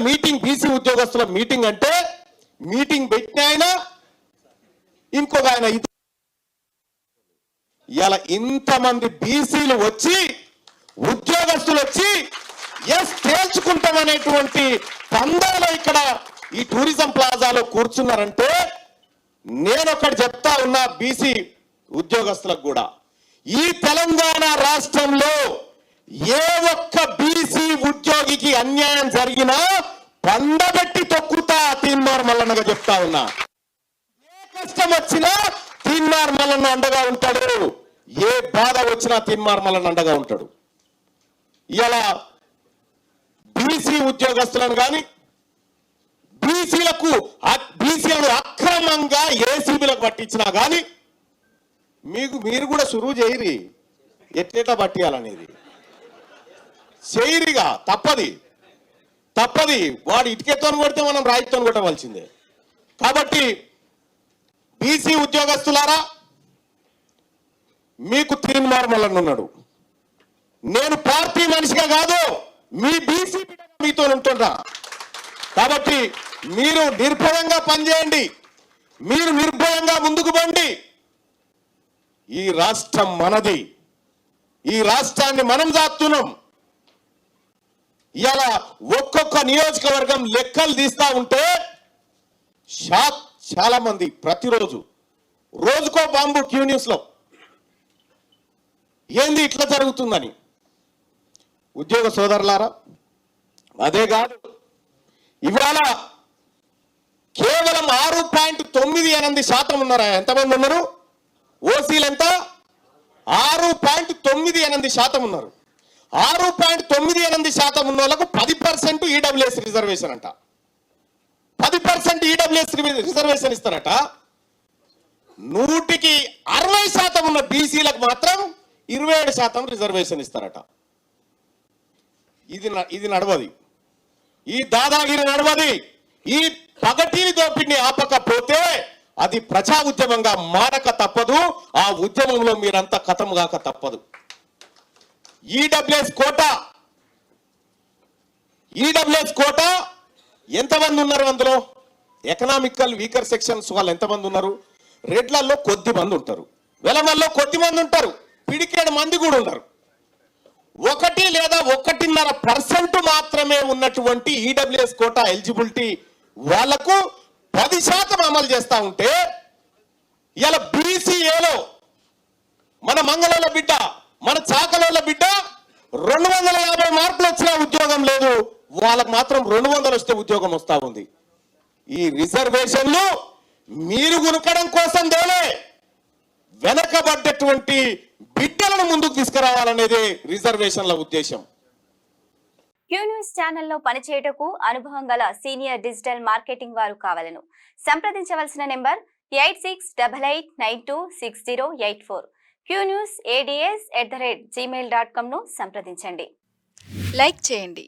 Meeting, BC ఉద్యోగస్తుల meeting అంటే meeting పెట్టిన ఆయన ఇంకొక ఆయన. ఇలా ఇంతమంది బీసీలు వచ్చి, ఉద్యోగస్తులు వచ్చి ఎస్ తేల్చుకుంటామనేటువంటి పందాలో ఇక్కడ ఈ టూరిజం ప్లాజాలో కూర్చున్నారంటే, నేను ఒకటి చెప్తా ఉన్నా బీసీ ఉద్యోగస్తులకు కూడా, ఈ తెలంగాణ రాష్ట్రంలో ఏ ఒక్క బీసీ ఉద్యోగికి అన్యాయం జరిగినా పండబెట్టి తొక్కుతా తీన్మార్ మల్లన్నగా చెప్తా ఉన్నా. ఏ కష్టం వచ్చినా తీన్మార్ మల్లన్న అండగా ఉంటాడు, ఏ బాధ వచ్చినా తీన్మార్ మల్లన్న అండగా ఉంటాడు. ఇలా బీసీ ఉద్యోగస్తులను కానీ, బీసీలను అక్రమంగా ఏసీబీలకు పట్టించినా కానీ మీరు కూడా సురువు చేయరి, ఎట్లెట్లా పట్టియాలనేది చేయరిగా. తప్పది. వాడు ఇటుకెత్తో కొడితే మనం రాయితో కొట్టవలసిందే. కాబట్టి బీసీ ఉద్యోగస్తులారా, మీకు తీన్మార్ మల్లన్న ఉన్నాడు. నేను పార్టీ మనిషిగా కాదు, మీ బీసీ మీతో ఉంటున్నా. కాబట్టి మీరు నిర్భయంగా పనిచేయండి, మీరు నిర్భయంగా ముందుకు పండి. ఈ రాష్ట్రం మనది, ఈ రాష్ట్రాన్ని మనం దాస్తున్నాం. ఇలా ఒక్కొక్క నియోజకవర్గం లెక్కలు తీస్తా ఉంటే షాక్. చాలా మంది ప్రతిరోజు రోజుకో బాంబు క్యూ న్యూస్ లో ఏంది ఇట్లా జరుగుతుందని. ఉద్యోగ సోదరులారా, అదే కాదు, ఇవాళ కేవలం 6.98% ఉన్నారా? ఎంతమంది ఉన్నారు? ఓసీలు ఎంత? 6.98% ఉన్నారు. 6.98% ఉన్న వాళ్ళకు 10% ఈడబ్ల్యూఎస్ రిజర్వేషన్ అంట. 10% ఈడబ్ల్యూఎస్ రిజర్వేషన్ ఇస్తారట. 100కి 60% ఉన్న బీసీలకు మాత్రం 27% రిజర్వేషన్ ఇస్తారట. ఇది నడవది, ఈ దాదాగిరి నడవది. ఈ పగటిని దోపిడిని ఆపకపోతే అది ప్రజా ఉద్యమంగా మారక తప్పదు. ఆ ఉద్యమంలో మీరంతా ఖతం కాక తప్పదు. ఈడబ్ల్యూఎస్ కోటా ఎంతమంది ఉన్నారు? అందులో ఎకనామికల్ వీకర్ సెక్షన్స్ వాళ్ళు ఎంతమంది ఉన్నారు? రెడ్లలో కొద్ది మంది ఉంటారు, వెలమల్లో కొద్ది మంది ఉంటారు, పిడికేడు మంది కూడా ఉన్నారు. 1 లేదా 1.5% మాత్రమే ఉన్నటువంటి ఈడబ్ల్యూఎస్ కోటా ఎలిజిబిలిటీ వాళ్లకు 10% అమలు చేస్తా ఉంటే, ఇలా బీసీఏలో మన మంగళోళ్ళ బిడ్డ, మన చాకలోళ్ళ బిడ్డ 250 మార్కులు వచ్చినా ఉద్యోగం లేదు, వాళ్ళకు మాత్రం 200 వస్తే ఉద్యోగం వస్తా ఉంది. ఈ రిజర్వేషన్లు మీరు గునకడం కోసం దేలే, వెనకబడ్డటువంటి బిడ్డలను ముందుకు తీసుకురావాలనేది రిజర్వేషన్ల ఉద్దేశం. క్యూ న్యూస్ ఛానల్లో పనిచేయటకు అనుభవం గల సీనియర్ డిజిటల్ మార్కెటింగ్ వారు కావాలను. సంప్రదించవలసిన నెంబర్ 8688926084. qnewsads@gmail.com ను సంప్రదించండి. లైక్ చేయండి,